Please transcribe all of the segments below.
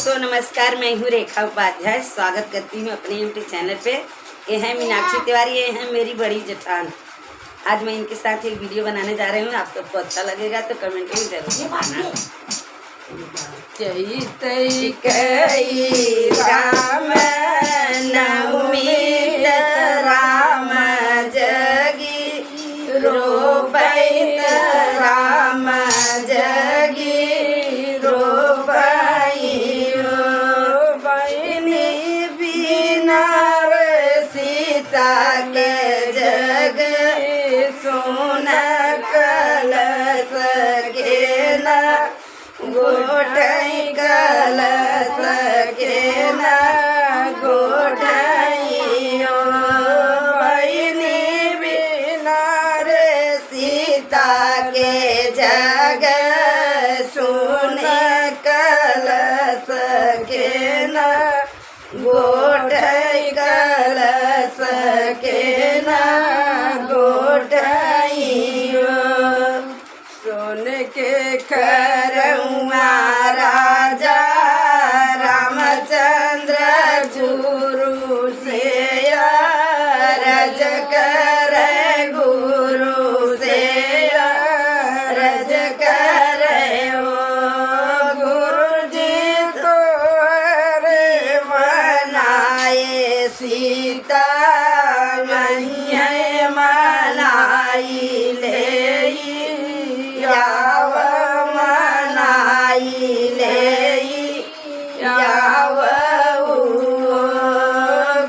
दोस्तों नमस्कार, मैं हूँ रेखा उपाध्याय। स्वागत करती हूँ अपने यूट्यूब चैनल पे। ये है मीनाक्षी तिवारी, ये है मेरी बड़ी जेठान। आज मैं इनके साथ एक वीडियो बनाने जा रही हूँ। आप सबको अच्छा लगेगा तो कमेंट में जरूर बताना। राम नवमी राम जगी रोबैत राम जगी के जग सोन कलश के न गोठई कलश के न गोठइयो बहिनी बिना रे सीता के जग सोन कलश के न गोठई कलश के न गोठइयो सोन के खरउआ राजा रामचंद्र गुरु से रज कर गुरु से रज कर सीता मैया मनाई ले याव मनाई ले याव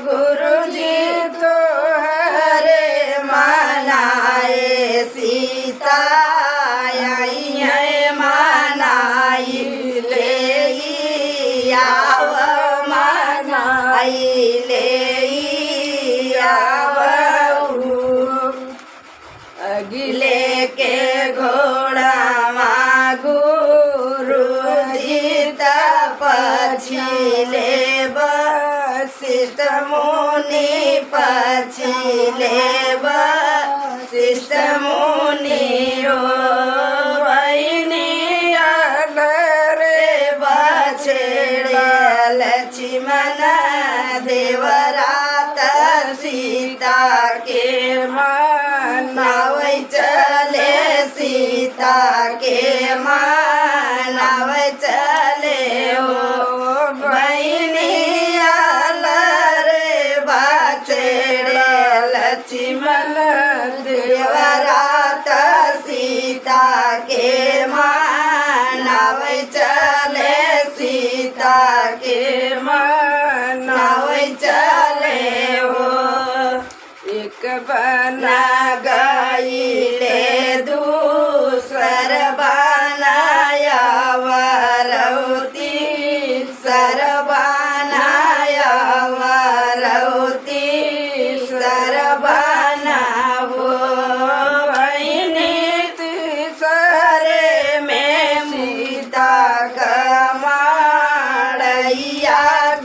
गुरुजी तो हरे मनाए सीता मनाई ले याव मनाई ले अगिले के घोड़ा गुरु जीत पछिले वशिष्ठ मुनि पछिले वशिष्ठ मुनि ओ बहिनी रे बछेड़े लक्ष्मण देवरात सीता के मनावै चले सीता के मनावै चले ओ बहिनी रे बछेड़े लक्ष्मण देवरात सीता के मनावै चले सीता के मनावै चले हो एक बना गईले दूसर बनाया वरौती सर बनाया वरौती सर बनावो बहिनी सरे में सीता कमाड़ैया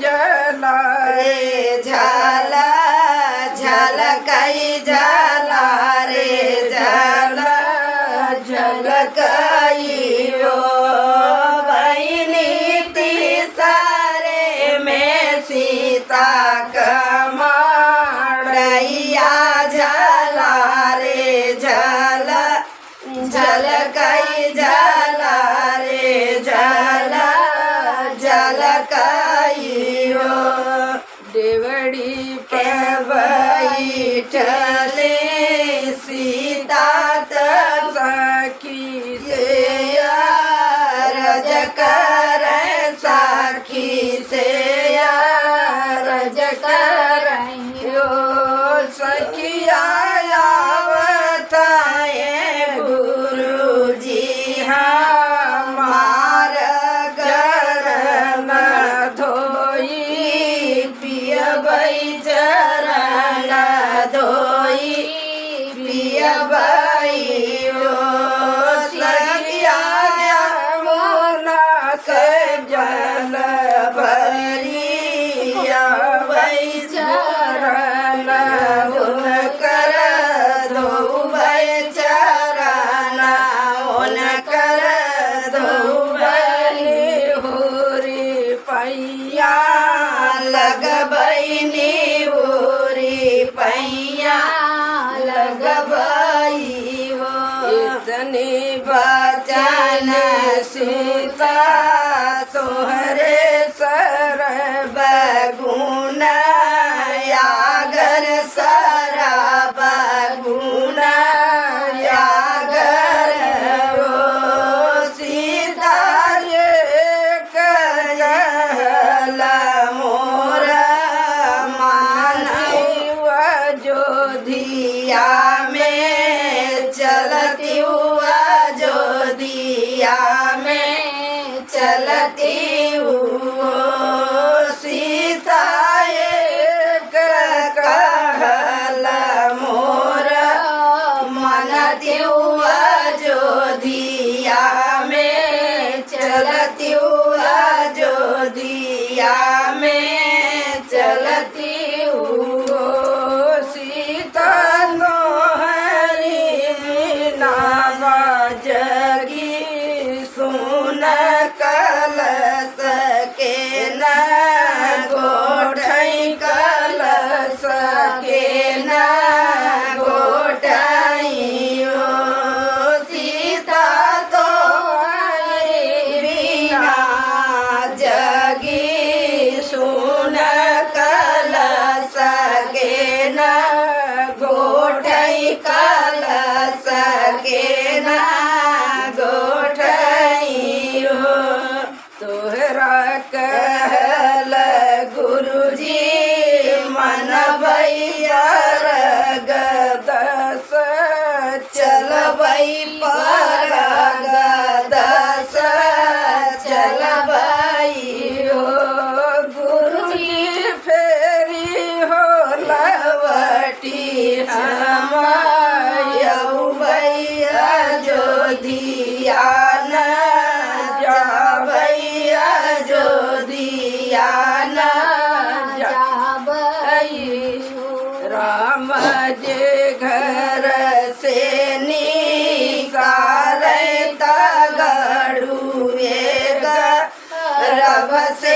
जला रे झाला झलकई जला रे जला झलकइयो बहिनी तीसरे में सीता कमाड़ैया झला रे झला झलकई जला रे झला झलकइयो देवड़ी पे बैठले सीता सखी से रज कर सखी से रज कर सखिया बताए गुरु जी हमार गरम धोई पियबै चरण धोई पैया लगबई नेवरी पैया लगबई हो इतने वचन सीता तोहरे सर्व गुण यागर सरब गुण यागर हो सीता कहल मोर मानव अयोध्या में चलती हुआ अयोध्या में चलती सीता एक कहल मोर मनती हुआ अयोध्या में चलती हुआ अयोध्या में चलती सीता नोहरी नाम जगी सुन कलश के न गोठई कलश के न गोठई हो सीता तो बिना जगी सुन कलश के न गोठई कलश के न गोठई हो तोहरा कहल गुरुजी मन भैया गदस चलबई पर गदस चलबई हो गुरुजी फेरी हो लवटी हम यौबई अयोध्या न जाबई अयोध्या न जाबई राम जे घर से निकाले तगड़ुए रब से